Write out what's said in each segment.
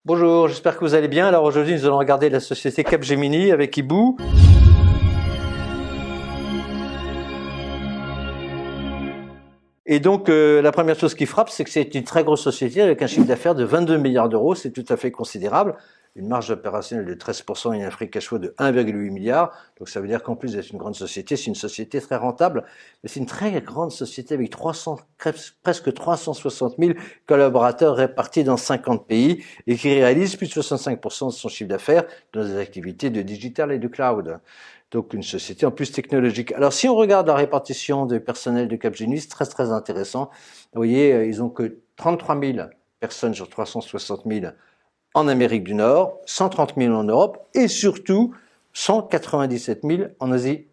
Bonjour, j'espère que vous allez bien. Alors aujourd'hui, nous allons regarder la société Capgemini avec Hibou. Et donc, la première chose qui frappe, c'est que c'est une très grosse société avec un chiffre d'affaires de 22 milliards d'euros. C'est tout à fait considérable. Une marge opérationnelle de 13% et un free cash flow de 1,8 milliard. Donc, ça veut dire qu'en plus d'être une grande société, c'est une société très rentable. Mais c'est une très grande société avec presque 360 000 collaborateurs répartis dans 50 pays et qui réalise plus de 65% de son chiffre d'affaires dans des activités de digital et de cloud. Donc une société en plus technologique. Alors si on regarde la répartition du personnel de Capgemini, c'est très intéressant. Vous voyez, ils ont que 33 000 personnes sur 360 000 en Amérique du Nord, 130 000 en Europe et surtout 197 000 en Asie.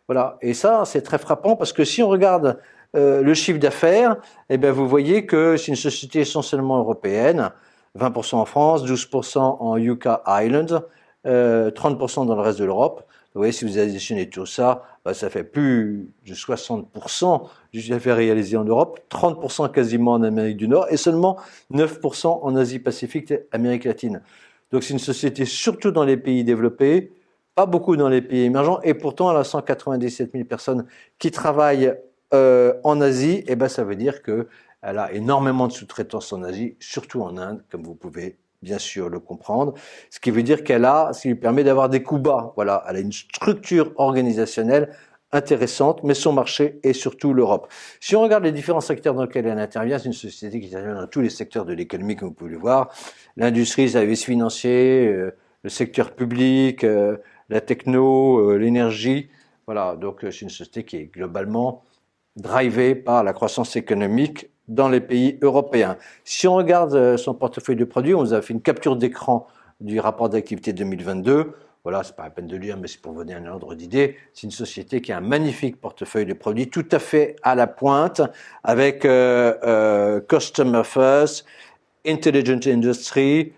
Voilà. Et ça, c'est très frappant parce que si on regarde le chiffre d'affaires, eh bien vous voyez que c'est une société essentiellement européenne, 20% en France, 12% en UK Island, 30% dans le reste de l'Europe. Vous voyez, si vous additionnez tout ça, ça fait plus de 60% du chiffre d'affaires réalisé en Europe, 30% quasiment en Amérique du Nord et seulement 9% en Asie-Pacifique et Amérique latine. Donc c'est une société surtout dans les pays développés, pas beaucoup dans les pays émergents, et pourtant elle a 197 000 personnes qui travaillent en Asie, et ben ça veut dire qu'elle a énormément de sous-traitance en Asie, surtout en Inde, comme vous pouvez bien sûr le comprendre, ce qui veut dire ce qui lui permet d'avoir des coûts bas. Voilà, elle a une structure organisationnelle intéressante, mais son marché est surtout l'Europe. Si on regarde les différents secteurs dans lesquels elle intervient, c'est une société qui intervient dans tous les secteurs de l'économie, comme vous pouvez le voir. L'industrie, les services financiers, le secteur public, la techno, l'énergie. Voilà, donc c'est une société qui est globalement drivée par la croissance économique dans les pays européens. Si on regarde son portefeuille de produits, on vous a fait une capture d'écran du rapport d'activité 2022. Voilà, c'est pas la peine de lire, mais c'est pour vous donner un ordre d'idée. C'est une société qui a un magnifique portefeuille de produits, tout à fait à la pointe, avec Customer First, Intelligent Industry,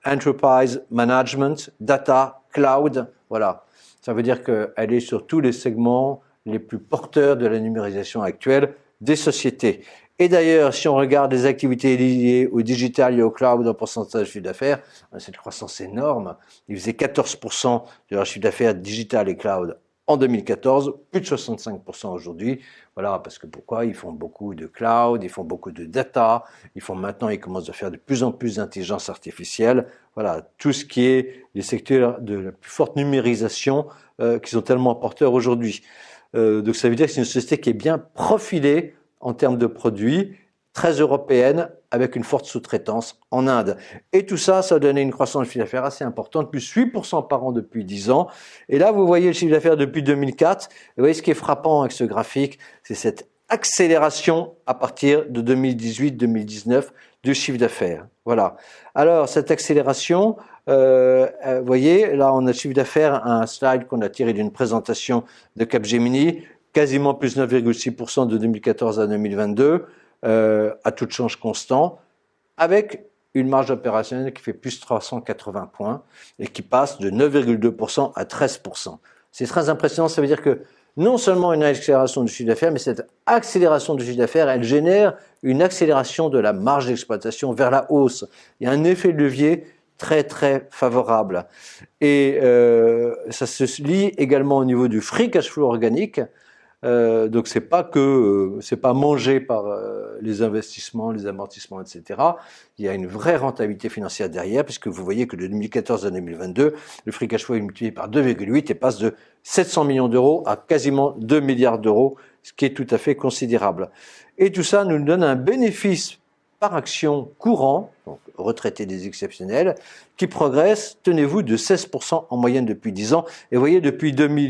Enterprise Management, Data, Cloud. Voilà, ça veut dire qu'elle est sur tous les segments les plus porteurs de la numérisation actuelle des sociétés. Et d'ailleurs, si on regarde les activités liées au digital et au cloud en pourcentage de chiffre d'affaires, c'est une croissance énorme. Ils faisaient 14% de leur chiffre d'affaires digital et cloud en 2014, plus de 65% aujourd'hui. Voilà, parce que pourquoi? Ils font beaucoup de cloud, ils font beaucoup de data, ils commencent à faire de plus en plus d'intelligence artificielle. Voilà, tout ce qui est les secteurs de la plus forte numérisation qui sont tellement porteurs aujourd'hui. Donc ça veut dire que c'est une société qui est bien profilée en termes de produits, très européenne, avec une forte sous-traitance en Inde. Et tout ça, ça a donné une croissance de chiffre d'affaires assez importante, plus 8% par an depuis 10 ans. Et là, vous voyez le chiffre d'affaires depuis 2004. Et vous voyez ce qui est frappant avec ce graphique, c'est cette accélération à partir de 2018-2019 du chiffre d'affaires. Voilà. Alors, cette accélération, vous voyez, là, on a le chiffre d'affaires, un slide qu'on a tiré d'une présentation de Capgemini, quasiment plus 9,6% de 2014 à 2022, à tout change constant, avec une marge opérationnelle qui fait plus 380 points et qui passe de 9,2% à 13%. C'est très impressionnant, ça veut dire que non seulement une accélération du chiffre d'affaires, mais cette accélération du chiffre d'affaires, elle génère une accélération de la marge d'exploitation vers la hausse. Il y a un effet de levier très favorable. Et ça se lit également au niveau du free cash flow organique. Donc c'est pas mangé par les investissements, les amortissements, etc. Il y a une vraie rentabilité financière derrière, puisque vous voyez que de 2014 à 2022, le free cash flow est multiplié par 2,8 et passe de 700 millions d'euros à quasiment 2 milliards d'euros, ce qui est tout à fait considérable. Et tout ça nous donne un bénéfice par action courant, donc retraité des exceptionnels, qui progresse, tenez-vous, de 16% en moyenne depuis 10 ans. Et vous voyez,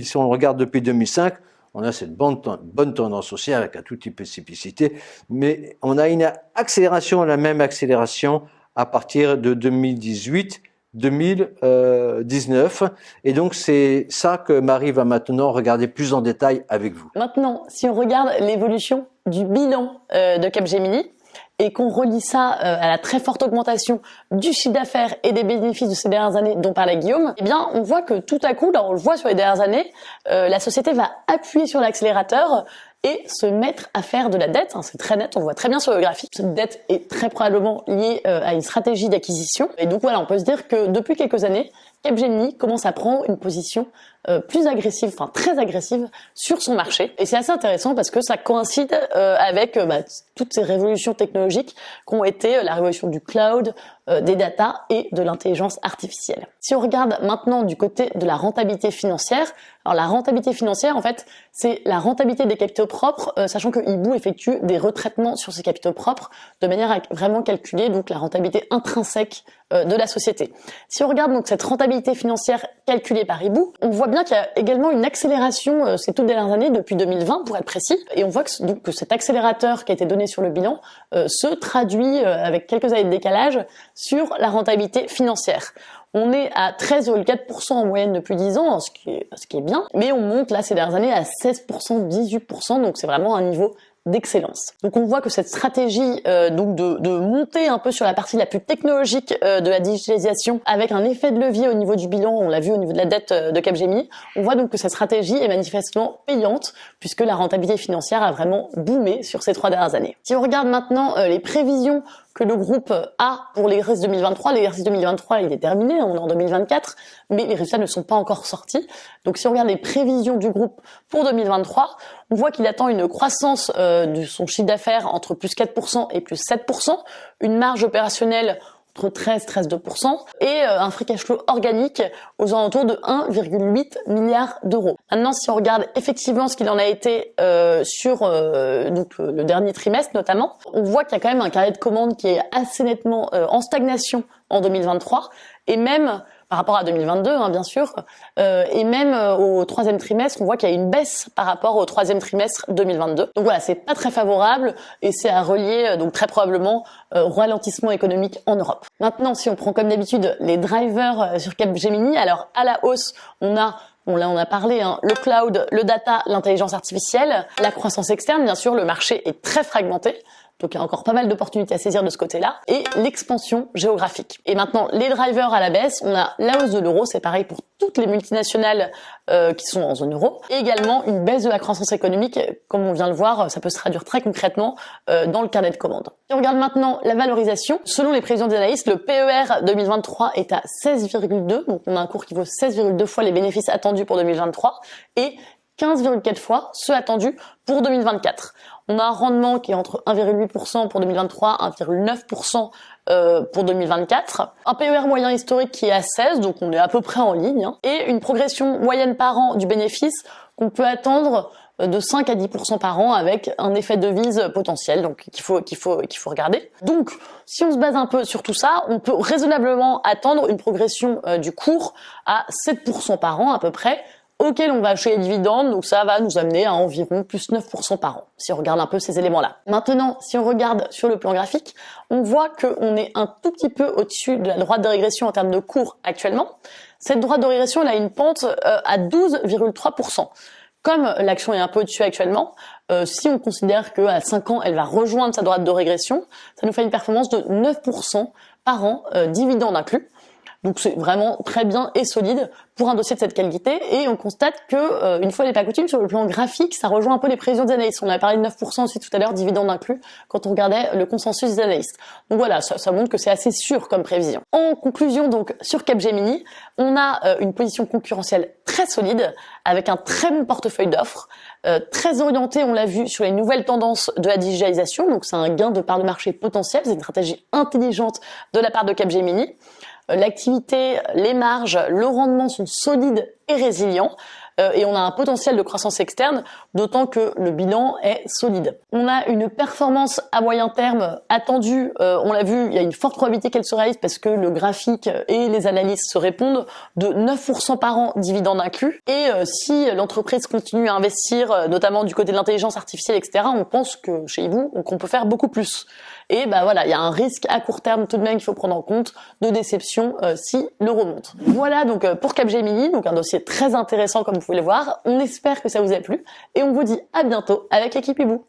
si on regarde depuis 2005, on a cette bonne tendance haussière avec un tout petit peu de cyclicité, mais on a une accélération, la même accélération à partir de 2018-2019. Et donc, c'est ça que Marie va maintenant regarder plus en détail avec vous. Maintenant, si on regarde l'évolution du bilan de Capgemini, et qu'on relie ça à la très forte augmentation du chiffre d'affaires et des bénéfices de ces dernières années dont parlait Guillaume, eh bien, on voit que tout à coup, là, on le voit sur les dernières années, la société va appuyer sur l'accélérateur et se mettre à faire de la dette. C'est très net, on le voit très bien sur le graphique. Cette dette est très probablement liée à une stratégie d'acquisition. Et donc voilà, on peut se dire que depuis quelques années, Capgemini commence à prendre une position plus agressive, enfin très agressive sur son marché. Et c'est assez intéressant parce que ça coïncide avec toutes ces révolutions technologiques qui ont été la révolution du cloud, des data et de l'intelligence artificielle. Si on regarde maintenant du côté de la rentabilité financière, alors la rentabilité financière, en fait, c'est la rentabilité des capitaux propres, sachant que Hibou effectue des retraitements sur ces capitaux propres de manière à vraiment calculer donc la rentabilité intrinsèque de la société. Si on regarde donc cette rentabilité financière calculée par Hibou, on voit bien qu'il y a également une accélération ces toutes dernières années, depuis 2020 pour être précis, et on voit que cet accélérateur qui a été donné sur le bilan se traduit avec quelques années de décalage sur la rentabilité financière. On est à 13,4% en moyenne depuis 10 ans, ce qui est bien, mais on monte là ces dernières années à 16%, 18%, donc c'est vraiment un niveau d'excellence. Donc on voit que cette stratégie donc de monter un peu sur la partie la plus technologique de la digitalisation avec un effet de levier au niveau du bilan, on l'a vu au niveau de la dette de Capgemini, on voit donc que cette stratégie est manifestement payante puisque la rentabilité financière a vraiment boomé sur ces 3 dernières années. Si on regarde maintenant les prévisions que le groupe a pour l'exercice 2023. L'exercice 2023, il est terminé, on est en 2024, mais les résultats ne sont pas encore sortis. Donc si on regarde les prévisions du groupe pour 2023, on voit qu'il attend une croissance de son chiffre d'affaires entre plus 4% et plus 7%, une marge opérationnelle entre 13-13,2% et un free cash flow organique aux alentours de 1,8 milliard d'euros. Maintenant, si on regarde effectivement ce qu'il en a été sur donc le dernier trimestre notamment, on voit qu'il y a quand même un carnet de commandes qui est assez nettement en stagnation en 2023 et même par rapport à 2022, bien sûr, et même au 3e trimestre, on voit qu'il y a une baisse par rapport au 3e trimestre 2022. Donc voilà, c'est pas très favorable et c'est à relier donc très probablement au ralentissement économique en Europe. Maintenant, si on prend comme d'habitude les drivers sur Capgemini, alors à la hausse, on a parlé, le cloud, le data, l'intelligence artificielle, la croissance externe, bien sûr, le marché est très fragmenté. Donc il y a encore pas mal d'opportunités à saisir de ce côté-là. Et l'expansion géographique. Et maintenant, les drivers à la baisse, on a la hausse de l'euro, c'est pareil pour toutes les multinationales qui sont en zone euro. Et également une baisse de la croissance économique, comme on vient de le voir, ça peut se traduire très concrètement dans le carnet de commandes. Si on regarde maintenant la valorisation, selon les prévisions des analystes, le PER 2023 est à 16,2, donc on a un cours qui vaut 16,2 fois les bénéfices attendus pour 2023 et 15,4 fois ceux attendus pour 2024. On a un rendement qui est entre 1,8% pour 2023, 1,9% pour 2024. Un PER moyen historique qui est à 16, donc on est à peu près en ligne. Et une progression moyenne par an du bénéfice qu'on peut attendre de 5 à 10% par an avec un effet de devise potentiel, donc qu'il faut regarder. Donc, si on se base un peu sur tout ça, on peut raisonnablement attendre une progression du cours à 7% par an à peu près, auquel on va acheter les dividendes, donc ça va nous amener à environ plus 9% par an, si on regarde un peu ces éléments-là. Maintenant, si on regarde sur le plan graphique, on voit qu'on est un tout petit peu au-dessus de la droite de régression en termes de cours actuellement. Cette droite de régression, elle a une pente à 12,3%. Comme l'action est un peu au-dessus actuellement, si on considère qu'à 5 ans, elle va rejoindre sa droite de régression, ça nous fait une performance de 9% par an, dividendes inclus. Donc c'est vraiment très bien et solide pour un dossier de cette qualité et on constate que une fois n'est pas coutume, sur le plan graphique, ça rejoint un peu les prévisions des analystes. On avait parlé de 9% aussi tout à l'heure, dividendes inclus, quand on regardait le consensus des analystes. Donc voilà, ça montre que c'est assez sûr comme prévision. En conclusion, donc sur Capgemini, on a une position concurrentielle très solide avec un très bon portefeuille d'offres, très orienté, on l'a vu, sur les nouvelles tendances de la digitalisation. Donc c'est un gain de part de marché potentiel, c'est une stratégie intelligente de la part de Capgemini. L'activité, les marges, le rendement sont solides et résilients et on a un potentiel de croissance externe, d'autant que le bilan est solide. On a une performance à moyen terme attendue, on l'a vu, il y a une forte probabilité qu'elle se réalise parce que le graphique et les analyses se répondent, de 9% par an, dividendes inclus. Et si l'entreprise continue à investir, notamment du côté de l'intelligence artificielle, etc., on pense que chez Hibou, qu'on peut faire beaucoup plus. Et voilà, il y a un risque à court terme tout de même qu'il faut prendre en compte de déception si l'euro monte. Voilà donc pour Capgemini, donc un dossier très intéressant comme vous pouvez le voir. On espère que ça vous a plu et on vous dit à bientôt avec l'équipe Hibou.